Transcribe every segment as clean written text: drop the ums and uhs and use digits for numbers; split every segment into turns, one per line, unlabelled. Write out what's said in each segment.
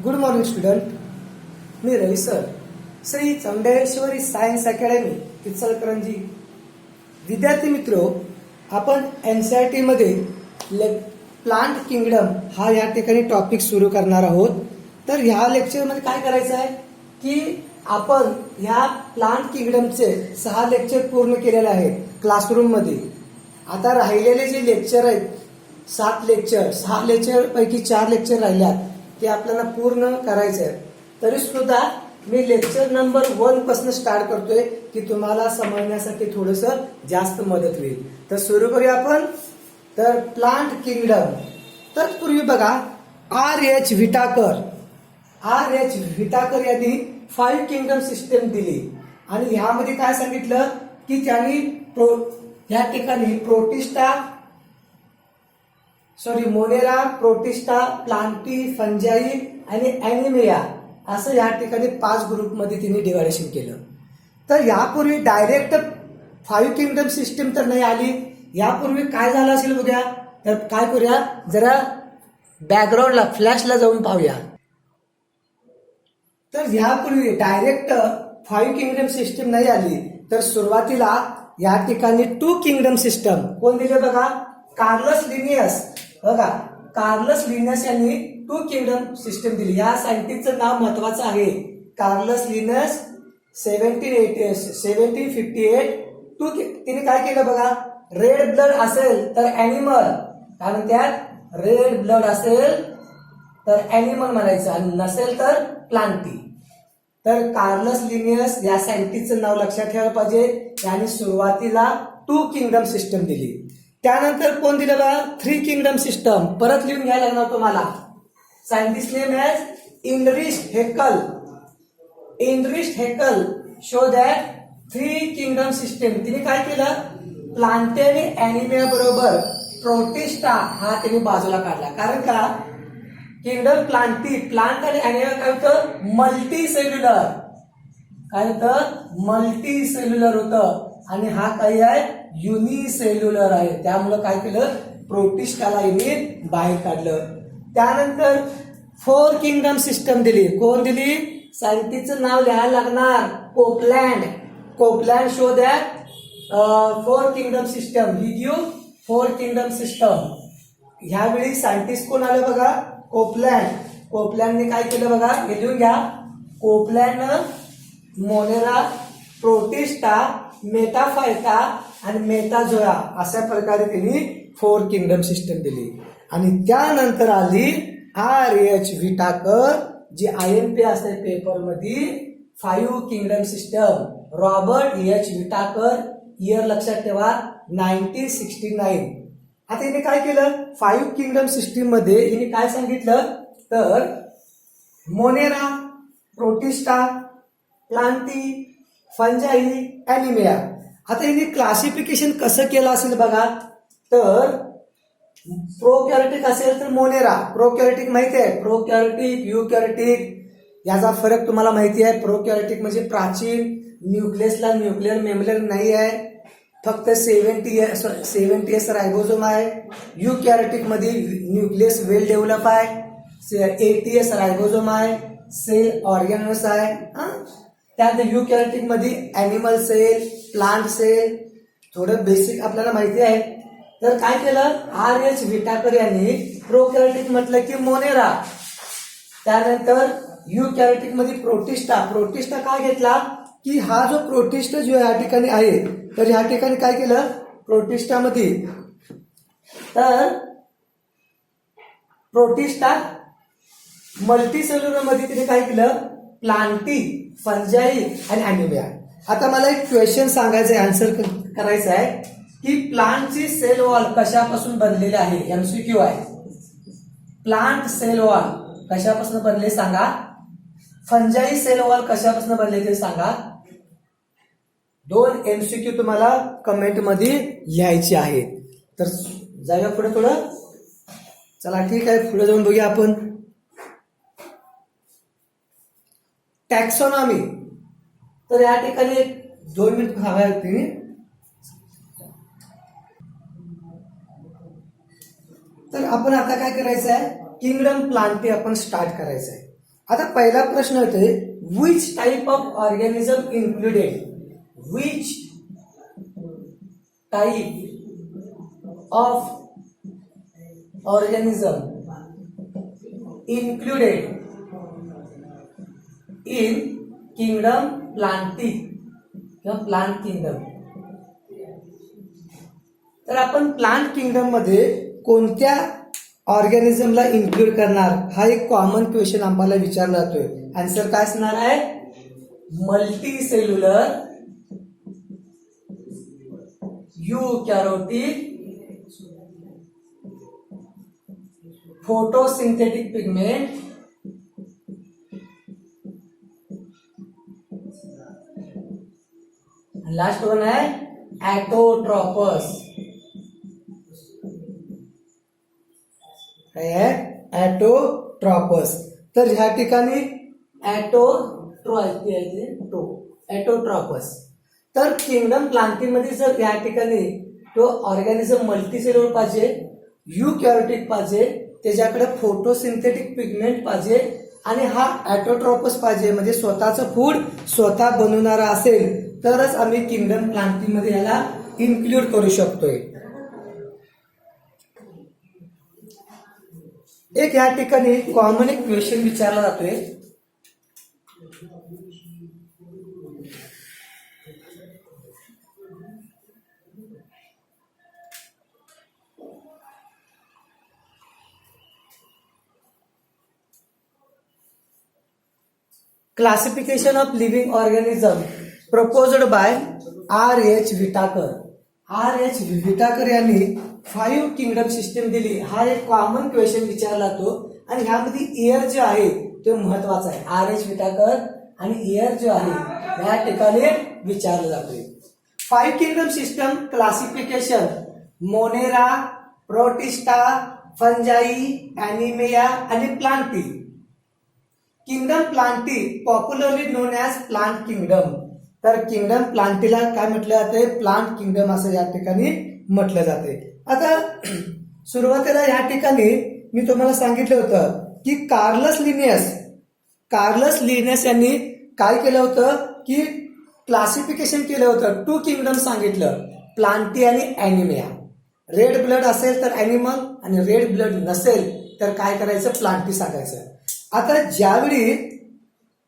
Good morning student. मी Ravi sir, Shri Chaundeshwari science academy Ichalkaranji. विद्यार्थी मित्रो, आपण NCERT मध्ये प्लांट किंगडम हा या ठिकाणी टॉपिक सुरू करणार आहोत. तर ह्या लेक्चरमध्ये काय करायचं आहे की आपण ह्या प्लांट किंगडमचे 6 लेक्चर पूर्ण केलेले आहेत क्लासरूममध्ये. आता राहिलेले जे लेक्चर आहेत 6 लेक्चर पैकी 4 लेक्चर राहिल्यात ते आपल्याला पूर्ण करायचे आहे. तरी सुद्धा मी लेक्चर नंबर 1 पासून स्टार्ट करतोय की तुम्हाला समजण्यासाठी थोडस जास्त मदत होईल. तर सुरू करूया आपण. तर प्लांट किंगडम. तर पूर्वी बघा R.H. व्हिटाकर यांनी 5 किंगडम सिस्टम दिली आणि ह्यामध्ये काय सांगितलं की त्यांनी या ठिकाणी मोनेरा, प्रोटिस्टा, प्लांटी, फंजाई आणि अॅनिमिया असं या ठिकाणी 5 ग्रुपमध्ये तिने डिव्हायडेशन केलं. तर यापूर्वी डायरेक्ट 5 किंगडम सिस्टम तर नाही आली. यापूर्वी काय झालं असेल बघूया. तर काय करूया, जरा बॅकग्राऊंडला फ्लॅशला जाऊन पाहूया. तर यापूर्वी डायरेक्ट 5 किंगडम सिस्टम नाही आली. तर सुरुवातीला या ठिकाणी 2 किंगडम सिस्टम कोण दिले बघा, कार्लस लिनियस यांनी 2 किंगडम सिस्टम दिली. या सायंटिस्टचं नाव महत्वाचं आहे, कार्लस लिनियस. 1758 तिने काय केलं बघा, रेड ब्लड असेल तर अॅनिमल, कारण त्यात रेड ब्लड असेल तर अॅनिमल म्हणायचं आणि नसेल तर प्लांटी. तर कार्लस लिनियस या सायंटिस्टचं नाव लक्षात ठेवायला पाहिजे. यांनी सुरुवातीला 2 किंगडम सिस्टम दिली. त्यानंतर कोण दिलं बघा, 3 किंगडम सिस्टम. परत लिहून घ्यायला लागणार तुम्हाला. Scientist name as Ernst Haeckel show that 3 kingdom system. तिने काय केलं, प्लांटी आणि अॅनिमिया बरोबर प्रोटिस्टा हा तिने बाजूला काढला. कारण का, किंगडम प्लांट आणि अॅनिमिया काय होतं, मल्टीसेल्युलर होतं आणि हा काही आहे, युनिसेल्युलर आहे. त्यामुळं काय केलं, प्रोटिस्टाला इने बाहेर काढलं. त्यानंतर 4 किंगडम सिस्टम दिली. कोण दिली, सायंटिस्टचं नाव लिहायला लागणार, Copeland show that 4 kingdom system. He give 4 kingdom system. ह्यावेळी सायंटिस्ट कोण आलं बघा, कोपलँडने काय केलं बघा, हे लिहून घ्या. कोपलँडनं मोनेरा, प्रोटिस्टा, मेटाफायटा आणि मेटाझोआ अशा प्रकारे त्यांनी 4 किंगडम सिस्टम दिली. आणि त्यानंतर आली R.H. व्हिटाकर, जी IMP असते पेपरमध्ये, 5 kingdom system. Robert H. Whittaker, year लक्षात ठेवा 1969. आता हिने काय केलं, 5 किंगडम सिस्टीम मध्ये हिने काय सांगितलं, तर Monera, protista, Plantae, fungi, anaemia. आता हिने क्लासिफिकेशन कसं केलं असेल बघा. तर प्रोकॅरियोटिक असेल तर मोनेरा, प्रोकॅरियोटिक माहिती आहे, प्रोकॅरियोटिक, युकॅरियोटिक याचा फरक तुम्हाला माहिती आहे. प्रोकॅरियोटिक म्हणजे प्राचीन, न्यूक्लियसला न्यूक्लियर मेम्ब्रेन नाही आहे, फक्त 70S रायबोझोम आहे. युकॅरियोटिक मध्ये न्यूक्लियस वेल डेव्हलप आहे, 80S रायबोझोम आहे, सेल ऑर्गॅनस आहे. त्यात युकॅरियोटिक मध्ये अॅनिमल सेल, प्लांट सेल, थोडं बेसिक आपल्याला माहिती आहे. तर काय केलं, R.H. व्हिटाकर यांनी प्रोकॅरियोटिक म्हटलं की मोनेरा, त्यानंतर युकॅरियोटिक मध्ये प्रोटिस्टा काय घेतला की हा जो प्रोटिस्टा जो या ठिकाणी आहे, तर या ठिकाणी काय केलं प्रोटिस्टामध्ये, तर प्रोटिस्टा मल्टीसेल्युलर मध्ये तिने काय केलं, प्लांटी, फंजाई आणि अॅनिमिया. आता मला एक क्वेश्चन सांगायचं आहे, आन्सर करायचं आहे की प्लांटची सेल वॉल कशापासून बनलेली आहे. MCQ आहे. प्लांट सेल वॉल कशापासून बनले सांगा, फंजाई सेल वॉल कशापासून बनले ते सांगा. 2 MCQ तुम्हाला कमेंट मध्ये लिहायचे आहेत. तर जाऊया पुढे थोडं. चला ठीक आहे, पुढे जाऊन बघूया आपण. टॅक्सॉनॉमी. तर या ठिकाणी 2 मिनिट हव्या होती. तर आपण आता काय करायचं आहे, किंगडम प्लांटी आपण स्टार्ट करायचं आहे. आता पहिला प्रश्न येतोय, which type of organism included, which type of organism included in kingdom Plantae किंवा प्लांट किंगडम. तर आपण प्लांट किंगडम मध्ये कोणत्या ऑर्गॅनिझमला इन्क्लूड करणार, हा एक कॉमन क्वेश्चन आम्हाला विचारला जातोय. आन्सर काय असणार आहे, multicellular eukaryotic photosynthetic pigment last one है एटोट्रोपस. एटोट्रोपस. तर ह्या ठिकाणी एटोट्रोपस. तर किंगडम प्लांटी मध्ये जर या ठिकाणी तो ऑर्गॅनिझम मल्टीसेल्युलर पाहिजे, यूकॅरोटिक पाहिजे, त्याच्याकडे फोटोसिंथेटिक पिगमेंट पाहिजे आणि हा एटोट्रोपस पाहिजे, म्हणजे स्वतःचं फूड स्वतः बनवणारा असेल तरच आम्ही किंगडम प्लांटी मध्ये याला इन्क्लूड करू शकतोय. एक या ठिकाणी कॉमन एक क्वेश्चन विचारला जातोय, classification of living organism proposed by R.H. Whittaker. R.H. Whittaker यांनी 5 किंगडम सिस्टम दिली. हा एक कॉमन क्वेश्चन विचारला जातो आणि ह्यामध्ये इयर जे आहे ते महत्वाचा आहे. R.H. विटाकर आणि इयर जो आहे या ठिकाणी विचारला जातोय. 5 kingdom system classification Monera, Protista, Fungi, Animalia आणि Plantae. Kingdom Plantae popularly known as plant kingdom. तर किंगडम प्लांटीला काय म्हटलं जाते, प्लांट किंगडम असं या ठिकाणी म्हटलं जाते. आता सुरुवातीला या ठिकाणी मी तुम्हाला सांगितलं होतं की कार्लस लिनियस यांनी काय केलं होतं की क्लासिफिकेशन केलं होतं. 2 किंगडम सांगितलं, प्लांटी आणि एनिमिया. रेड ब्लड असेल तर एनिमल आणि रेड ब्लड नसेल तर काय करायचं, प्लांटी सांगायचं. आता ज्यावेळी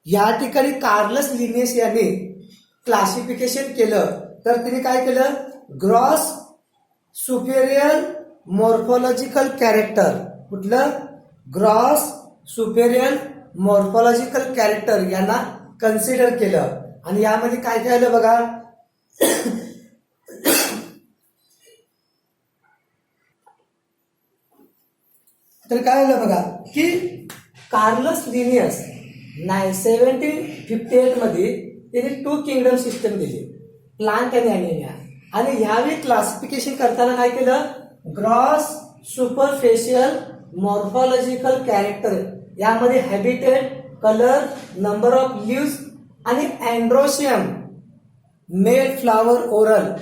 या ठिकाणी कार्लस लिनियस यांनी क्लासिफिकेशन केलं तर तिने काय केलं, ग्रॉस सुपेरियर मॉर्फोलॉजिकल कॅरेक्टर, कुठलं, ग्रॉस सुपेरियर मॉर्फोलॉजिकल कॅरेक्टर यांना कन्सिडर केलं. आणि यामध्ये काय काय आलं बघा, तर काय आलं बघा की कार्लस लिनियस 1758 मध्ये त्यांनी 2 किंगडम सिस्टम दिली, प्लांट आणि एनिमिया. आणि ह्यावेळी क्लासिफिकेशन करताना काय केलं, ग्रॉस सुपरफेशियल मॉर्फोलॉजिकल कॅरेक्टर, यामध्ये habitat, colour, number of lives आणि अँड्रोशियम, मेल फ्लावर ओरल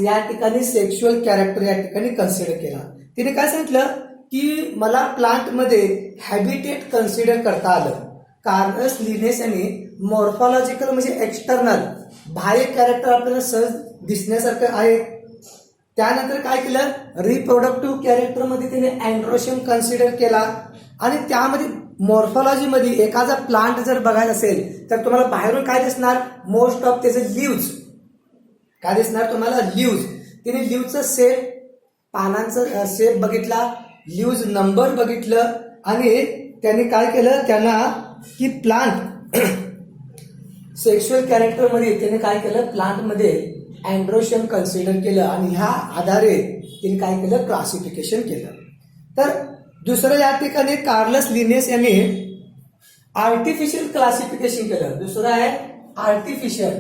या ठिकाणी सेक्शुअल कॅरेक्टर या ठिकाणी कन्सिडर केला. तिने काय सांगितलं की मला प्लांट मध्ये हॅबिटेट कन्सिडर करता आलं. कार्लस लिनियस यांनी मॉर्फोलॉजिकल म्हणजे एक्सटर्नल बाह्य कॅरेक्टर आपल्याला सहज दिसण्यासारखं आहे. त्यानंतर काय केलं, रिप्रोडक्टिव्ह कॅरेक्टर मध्ये तिने अँड्रोशियम कन्सिडर केला. आणि त्यामध्ये मॉर्फोलॉजी मध्ये एखादा प्लांट जर बघायला असेल तर तुम्हाला बाहेरून काय दिसणार, मोस्ट ऑफ त्याचे लिव्ज काय दिसणार तुम्हाला, लिव्ज. तिने लिव्हचं शेप, पानांचं शेप बघितला, लिव्ज नंबर बघितलं आणि त्यांनी काय केलं, त्यांना की प्लांट सेक्शुअल कॅरेक्टर मध्ये त्याने काय केलं, प्लांट मध्ये अँड्रोशियम कन्सिडर केलं आणि ह्या आधारे तिने काय केलं, क्लासिफिकेशन केलं. तर दुसरं या ठिकाणी कार्लस लिनियस यांनी आर्टिफिशियल क्लासिफिकेशन केलं. दुसरं आहे आर्टिफिशियल.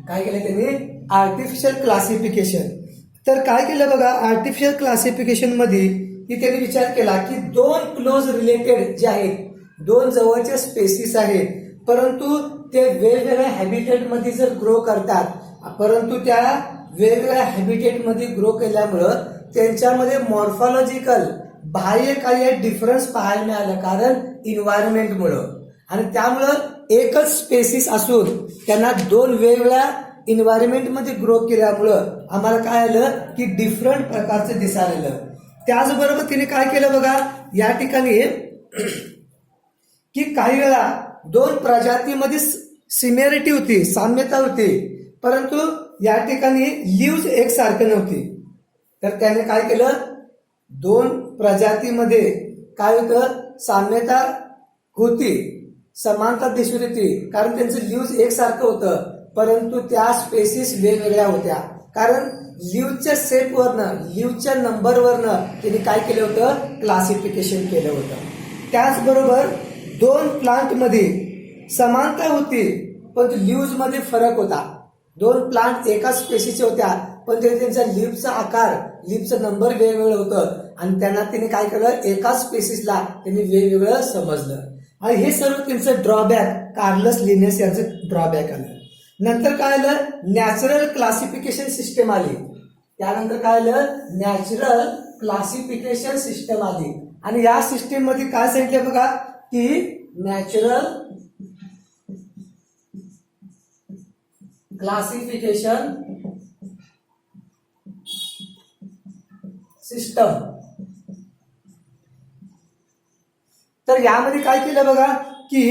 काय केलं त्यांनी, आर्टिफिशियल क्लासिफिकेशन. तर काय केलं बघा, आर्टिफिशियल क्लासिफिकेशन मध्ये की त्यांनी विचार केला की 2 क्लोज रिलेटेड जे आहेत, 2 जवळचे स्पेसिस आहेत, परंतु ते वेगवेगळ्या हॅबिटेट मध्ये जर ग्रो करतात परंतु त्या वेगवेगळ्या हॅबिटेटमध्ये ग्रो केल्यामुळं त्यांच्यामध्ये मॉर्फॉलॉजिकल बाह्य काही डिफरन्स पाहायला मिळालं, कारण इन्व्हायरमेंटमुळं. आणि त्यामुळं एकच स्पेसिस असून त्यांना दोन वेगवेगळ्या इन्व्हायरमेंटमध्ये ग्रो केल्यामुळं आम्हाला काय आलं की डिफरंट प्रकारचं दिसायला आलं. त्याचबरोबर तिने काय केलं बघा या ठिकाणी की काही वेळा दोन प्रजातीमध्ये सिमिलरिटी होती, साम्यता होती, परंतु या ठिकाणी लिव्ज एकसारखे नव्हती. तर त्याने काय केलं, दोन प्रजातीमध्ये काय होतं, साम्यता होती, समानता दिसून येते, कारण त्यांचं लिव्ज एकसारखं होतं, परंतु त्या स्पेसिस वेगवेगळ्या होत्या. कारण लिव्हच्या सेटवरनं, लिव्हच्या नंबरवरनं त्यांनी काय केलं होतं, क्लासिफिकेशन केलं होतं. त्याचबरोबर दोन प्लांटमध्ये समानता होती, पण लिव्ज मध्ये फरक होता. दोन प्लांट एकाच स्पेसीचे होत्या, पण त्यांच्या लिव्हचा आकार, लिव्हचं नंबर वेगवेगळं होतं, आणि त्यांना त्यांनी काय केलं, एकाच स्पेसिसला त्यांनी वेगवेगळं समजलं. आणि हे सर्व त्यांचं ड्रॉबॅक, कार्लस लिनेस यांचं ड्रॉबॅक आलं. नंतर काय आलं, नॅचरल क्लासिफिकेशन सिस्टम आली. त्यानंतर काय आलं, नॅचरल क्लासिफिकेशन सिस्टम आली. आणि या सिस्टीम मध्ये काय सांगितलं बघा की नॅचरल क्लासिफिकेशन सिस्टम. तर यामध्ये काय केलं बघा की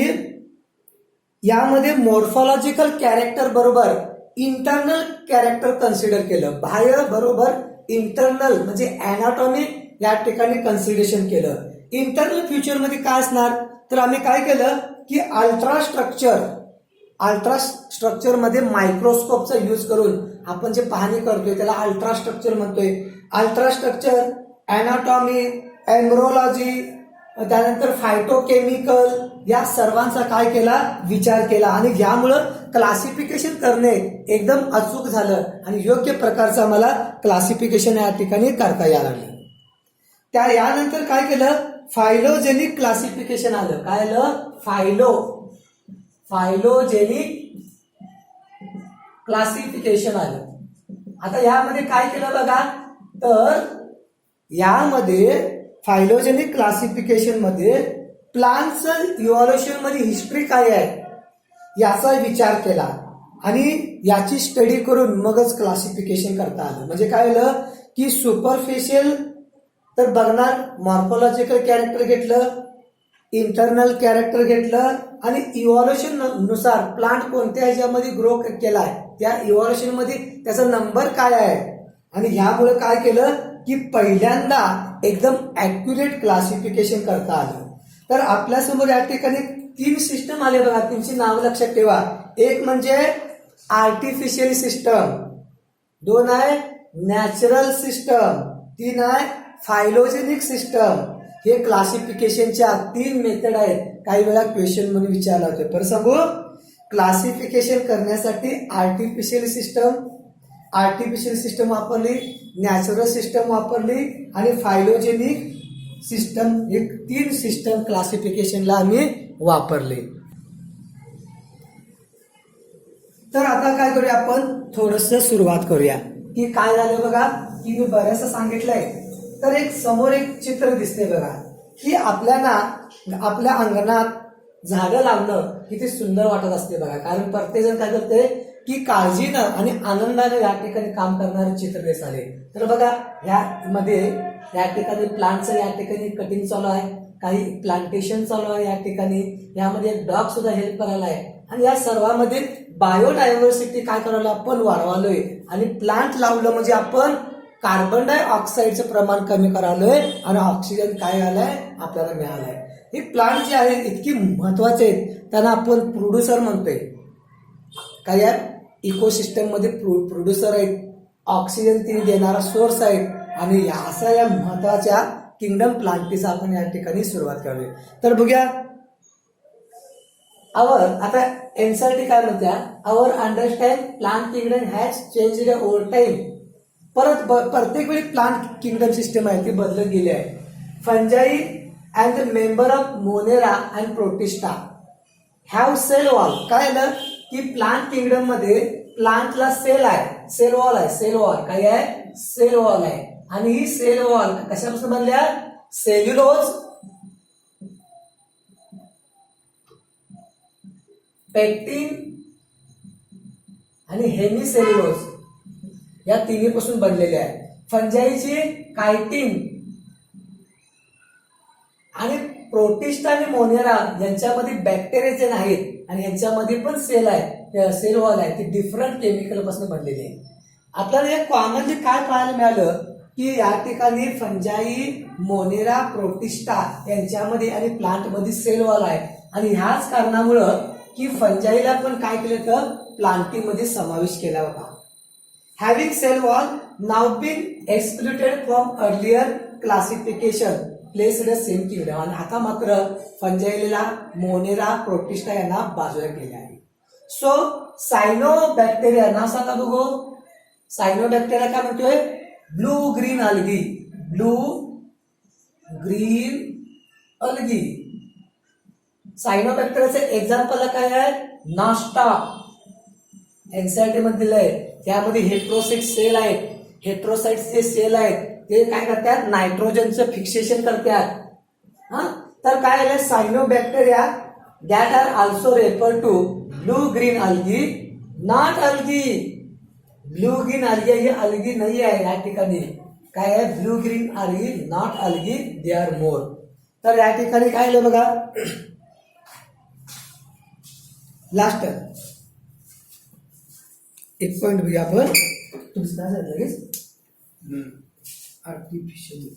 यामध्ये मॉर्फॉलॉजिकल कॅरेक्टर बरोबर इंटरनल कॅरेक्टर कन्सिडर केलं. बाह्य बरोबर इंटरनल म्हणजे अॅनाटॉमी या ठिकाणी कन्सिडरेशन केलं. इंटरनल फ्युचर मध्ये काय असणार, तर आम्ही काय केलं की अल्ट्रा स्ट्रक्चर मध्ये मायक्रोस्कोपचा यूज करून आपण जे पाहणी करतोय त्याला अल्ट्रा स्ट्रक्चर म्हणतोय. अल्ट्रा स्ट्रक्चर, अॅनाटॉमी, एम्ब्रोलॉजी, त्यानंतर फायटोकेमिकल या सर्वांचा काय केला, विचार केला. आणि यामुळं क्लासिफिकेशन करणे एकदम अचूक झालं आणि योग्य प्रकारचं आम्हाला क्लासिफिकेशन या ठिकाणी करता यायला लागलं. त्या यानंतर काय केलं, फायलोजेनिक क्लासिफिकेशन आलं. काय आलं, फायलोजेनिक क्लासिफिकेशन आलं. आता यामध्ये काय केलं बघा, तर यामध्ये फायलोजेनिक क्लासिफिकेशन मध्ये प्लांटचं इव्हॉल्युशन मध्ये हिस्ट्री काय आहे याचा विचार केला आणि याची स्टडी करून मगच क्लासिफिकेशन करता आलं. म्हणजे काय आलं की सुपरफिशियल तर बघणार, मॉर्फॉलॉजिकल कॅरेक्टर घेतलं, इंटरनल कॅरेक्टर घेतलं, आणि इव्हॉल्युशन नुसार प्लांट कोणत्या ह्याच्यामध्ये ग्रो केलाय त्या इव्हॉल्युशन मध्ये त्याचा नंबर काय आहे. आणि ह्यामुळे काय केलं की पहिल्यांदा एकदम ऍक्युरेट क्लासिफिकेशन करता आलं. तर आपल्यासमोर या ठिकाणी तीन सिस्टम आले बघा, तीनची नाव लक्षात ठेवा. एक म्हणजे आर्टिफिशियल सिस्टम, दोन आहे नॅचरल सिस्टम, तीन आहे फायलोजेनिक सिस्टम. हे क्लासिफिकेशनच्या तीन मेथड आहेत. काही वेळा क्वेश्चन मध्ये विचारला होते. पर सांगू, क्लासिफिकेशन करण्यासाठी आर्टिफिशियल सिस्टम वापरली, नॅचरल सिस्टम वापरली आणि फायलोजेनिक सिस्टम, हे तीन सिस्टम क्लासिफिकेशनला आम्ही वापरले. तर आता काय करूया, आपण थोडस सुरुवात करूया की काय झालं बघा की मी बऱ्याचसं सांगितलंय. तर समोर एक चित्र दिसते बघा की आपल्याला आपल्या अंगणात झाडं लावणं किती सुंदर वाटत असते बघा. कारण प्रत्येक जण काय करते की काळजीनं आणि आनंदाने या ठिकाणी काम करणारे चित्र दिसले. तर बघा ह्यामध्ये या ठिकाणी प्लांटचं या ठिकाणी कटिंग चालू आहे, काही प्लांटेशन चालू आहे या ठिकाणी. यामध्ये एक डॉग सुद्धा हेल्प करायला आहे. आणि या सर्वांमध्ये बायोडायव्हर्सिटी काय करायला आपण वाढवालोय. आणि प्लांट लावलं म्हणजे आपण कार्बन डायऑक्साईडचं प्रमाण कमी करालोय आणि ऑक्सिजन काय आलंय आपल्याला मिळालंय. हे प्लांट जे आहेत इतकी महत्वाचे आहेत, त्यांना आपण प्रोड्युसर म्हणतोय. काय आहे, इकोसिस्टम मध्ये प्रोड्युसर आहेत, ऑक्सिजन तिने देणारा सोर्स आहे. आणि अशा या महत्वाच्या किंगडम प्लांटीचा आपण या ठिकाणी सुरुवात करूया. तर बघूया आता एनसीईआरटी काय म्हणत्या, our understand plant kingdom has changed over time. परत प्रत्येक वेळी प्लांट किंगडम सिस्टम आहे ती बदलत गेली आहे. Fungi and the member of Monera and Protista have cell wall. काय आलं की प्लांट किंगडम मध्ये प्लांटला सेल आहे, सेल वॉल आहे, सेल वॉल काय आहे, सेल वॉल आहे. आणि ही सेल वॉल कशापासून बनल्या, सेल्युलोज, पेक्टिन आणि हेमिसेल्युलोज या तिन्ही पासून बनलेले आहे. फंजाईची कायटिन आणि प्रोटिस्टा आणि मोनेरा यांच्यामध्ये बॅक्टेरियाचे नाहीत आणि यांच्यामध्ये पण सेल आहे, सेल वॉल आहे, ती डिफरंट केमिकल पासून बनलेली आहे. आपल्याला एक कॉमनली काय पाहायला मिळालं की या ठिकाणी फंजाई, मोनेरा, प्रोटिस्टा यांच्यामध्ये आणि प्लांटमध्ये सेल वॉल आहे आणि ह्याच कारणामुळं की फंजाईला पण काय केलं तर प्लांटिंग मध्ये समावेश केला होता. हॅव्हिंग सेल वॉल नाव been excluded from earlier classification placed same kingdom. आणि आता मात्र फंजाईला, मोनेरा, प्रोटिस्टा यांना बाजूला केले आहे. सो सायनोबॅक्टेरिया नाव सांगा बघू. सायनोबॅक्टेरिया काय म्हणतोय, blue green algae, blue green algae. सायनोबॅक्टेरियाचे एक्झाम्पल काय आहे, नास्टा, एनसीईआरटी मध्ये दिलंय. त्यामध्ये हेट्रोसाइट सेल आहेत, हेट्रोसाइट जे सेल आहेत ते काय करतात, नायट्रोजनचं फिक्सेशन करतात. तर काय आहे, cyanobacteria that are also refer to blue green algae, not algae. Blue green algae ही अल्गी नाही आहे या ठिकाणी, काय आहे, blue green algae, not algae, they are more. तर या ठिकाणी काय आहे बघा, लास्ट एक पॉइंट बघूया आपण. तुमचं काय झालं लगेच, आर्टिफिशियल